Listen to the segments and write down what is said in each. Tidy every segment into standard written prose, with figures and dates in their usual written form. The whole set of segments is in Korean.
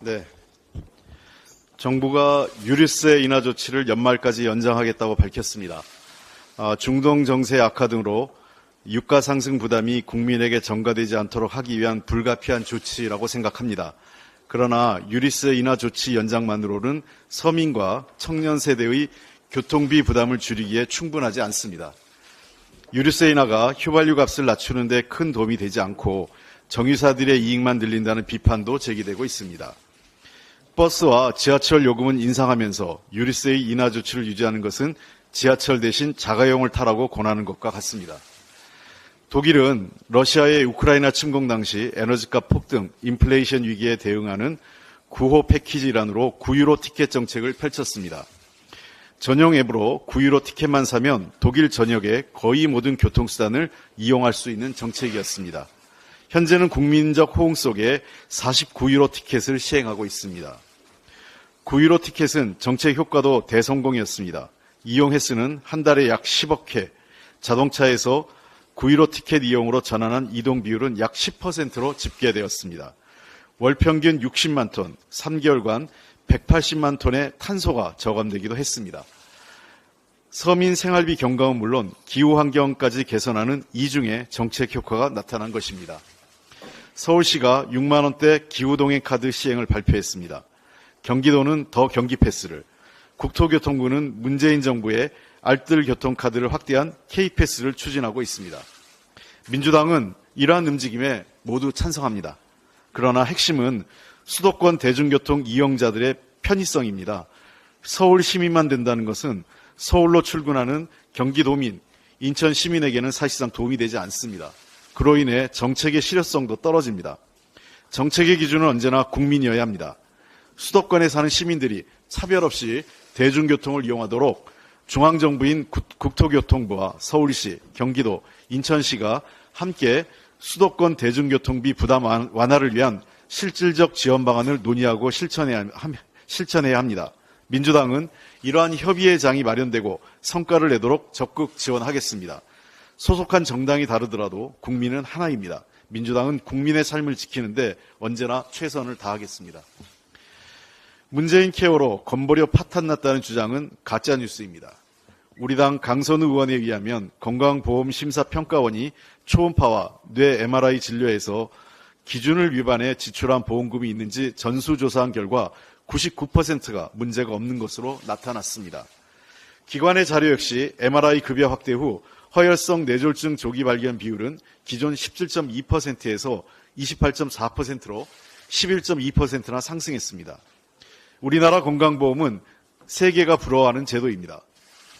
네. 정부가 유류세 인하 조치를 연말까지 연장하겠다고 밝혔습니다. 중동 정세 악화 등으로 유가 상승 부담이 국민에게 전가되지 않도록 하기 위한 불가피한 조치라고 생각합니다. 그러나 유류세 인하 조치 연장만으로는 서민과 청년 세대의 교통비 부담을 줄이기에 충분하지 않습니다. 유류세 인하가 휘발유 값을 낮추는 데 큰 도움이 되지 않고 정유사들의 이익만 늘린다는 비판도 제기되고 있습니다. 버스와 지하철 요금은 인상하면서 유류세의 인하 조치를 유지하는 것은 지하철 대신 자가용을 타라고 권하는 것과 같습니다. 독일은 러시아의 우크라이나 침공 당시 에너지값 폭등, 인플레이션 위기에 대응하는 9호 패키지 일환으로 9유로 티켓 정책을 펼쳤습니다. 전용 앱으로 9유로 티켓만 사면 독일 전역의 거의 모든 교통수단을 이용할 수 있는 정책이었습니다. 현재는 국민적 호응 속에 49유로 티켓을 시행하고 있습니다. 9유로 티켓은 정책 효과도 대성공이었습니다. 이용 횟수는 한 달에 약 10억 회, 자동차에서 9유로 티켓 이용으로 전환한 이동 비율은 약 10%로 집계되었습니다. 월 평균 60만 톤, 3개월간 180만 톤의 탄소가 저감되기도 했습니다. 서민 생활비 경감은 물론 기후 환경까지 개선하는 이중의 정책 효과가 나타난 것입니다. 서울시가 6만 원대 기후동행 카드 시행을 발표했습니다. 경기도는 더 경기 패스를, 국토교통부는 문재인 정부의 알뜰 교통카드를 확대한 K패스를 추진하고 있습니다. 민주당은 이러한 움직임에 모두 찬성합니다. 그러나 핵심은 수도권 대중교통 이용자들의 편의성입니다. 서울 시민만 된다는 것은 서울로 출근하는 경기도민, 인천 시민에게는 사실상 도움이 되지 않습니다. 그로 인해 정책의 실효성도 떨어집니다. 정책의 기준은 언제나 국민이어야 합니다. 수도권에 사는 시민들이 차별 없이 대중교통을 이용하도록 중앙정부인 국토교통부와 서울시, 경기도, 인천시가 함께 수도권 대중교통비 부담 완화를 위한 실질적 지원 방안을 논의하고 실천해야 합니다. 민주당은 이러한 협의의 장이 마련되고 성과를 내도록 적극 지원하겠습니다. 소속한 정당이 다르더라도 국민은 하나입니다. 민주당은 국민의 삶을 지키는데 언제나 최선을 다하겠습니다. 문재인 케어로 건보료 파탄났다는 주장은 가짜뉴스입니다. 우리 당 강선우 의원에 의하면 건강보험심사평가원이 초음파와 뇌 MRI 진료에서 기준을 위반해 지출한 보험금이 있는지 전수조사한 결과 99%가 문제가 없는 것으로 나타났습니다. 기관의 자료 역시 MRI 급여 확대 후 허혈성 뇌졸중 조기 발견 비율은 기존 17.2%에서 28.4%로 11.2%나 상승했습니다. 우리나라 건강보험은 세계가 부러워하는 제도입니다.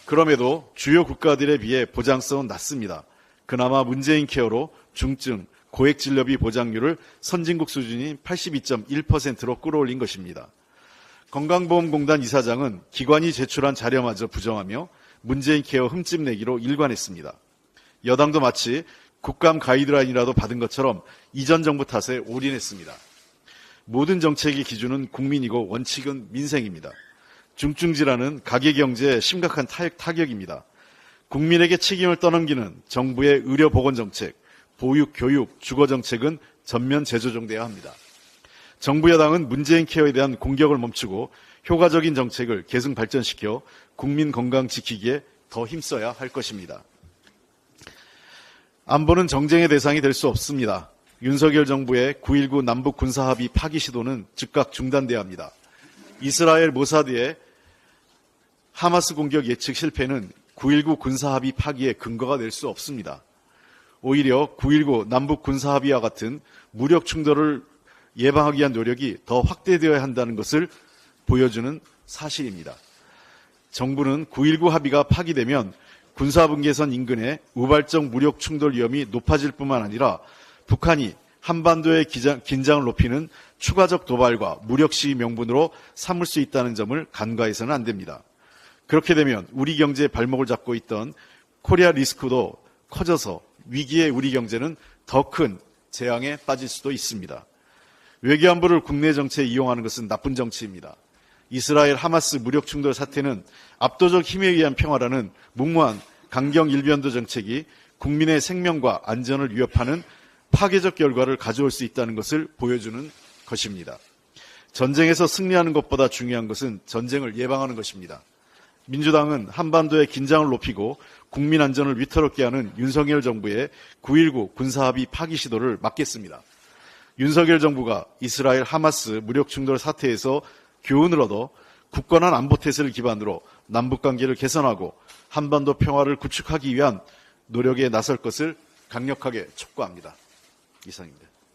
그럼에도 주요 국가들에 비해 보장성은 낮습니다. 그나마 문재인 케어로 중증, 고액 진료비 보장률을 선진국 수준인 82.1%로 끌어올린 것입니다. 건강보험공단 이사장은 기관이 제출한 자료마저 부정하며 문재인 케어 흠집 내기로 일관했습니다. 여당도 마치 국감 가이드라인이라도 받은 것처럼 이전 정부 탓에 올인했습니다. 모든 정책의 기준은 국민이고 원칙은 민생입니다. 중증질환은 가계경제에 심각한 타격입니다. 국민에게 책임을 떠넘기는 정부의 의료보건정책, 보육, 교육, 주거정책은 전면 재조정돼야 합니다. 정부 여당은 문재인 케어에 대한 공격을 멈추고 효과적인 정책을 계승 발전시켜 국민 건강 지키기에 더 힘써야 할 것입니다. 안보는 정쟁의 대상이 될 수 없습니다. 윤석열 정부의 9.19 남북 군사합의 파기 시도는 즉각 중단돼야 합니다. 이스라엘 모사드의 하마스 공격 예측 실패는 9.19 군사합의 파기의 근거가 될 수 없습니다. 오히려 9.19 남북 군사합의와 같은 무력 충돌을 예방하기 위한 노력이 더 확대되어야 한다는 것을 보여주는 사실입니다. 정부는 9.19 합의가 파기되면 군사분계선 인근의 우발적 무력 충돌 위험이 높아질 뿐만 아니라 북한이 한반도의 긴장을 높이는 추가적 도발과 무력 시위 명분으로 삼을 수 있다는 점을 간과해서는 안 됩니다. 그렇게 되면 우리 경제의 발목을 잡고 있던 코리아 리스크도 커져서 위기의 우리 경제는 더 큰 재앙에 빠질 수도 있습니다. 외교안보를 국내 정치에 이용하는 것은 나쁜 정치입니다. 이스라엘 하마스 무력 충돌 사태는 압도적 힘에 의한 평화라는 무모한 강경 일변도 정책이 국민의 생명과 안전을 위협하는 파괴적 결과를 가져올 수 있다는 것을 보여주는 것입니다. 전쟁에서 승리하는 것보다 중요한 것은 전쟁을 예방하는 것입니다. 민주당은 한반도의 긴장을 높이고 국민 안전을 위태롭게 하는 윤석열 정부의 9.19 군사합의 파기 시도를 막겠습니다. 윤석열 정부가 이스라엘 하마스 무력 충돌 사태에서 교훈을 얻어 굳건한 안보 태세를 기반으로 남북관계를 개선하고 한반도 평화를 구축하기 위한 노력에 나설 것을 강력하게 촉구합니다. 이상입니다.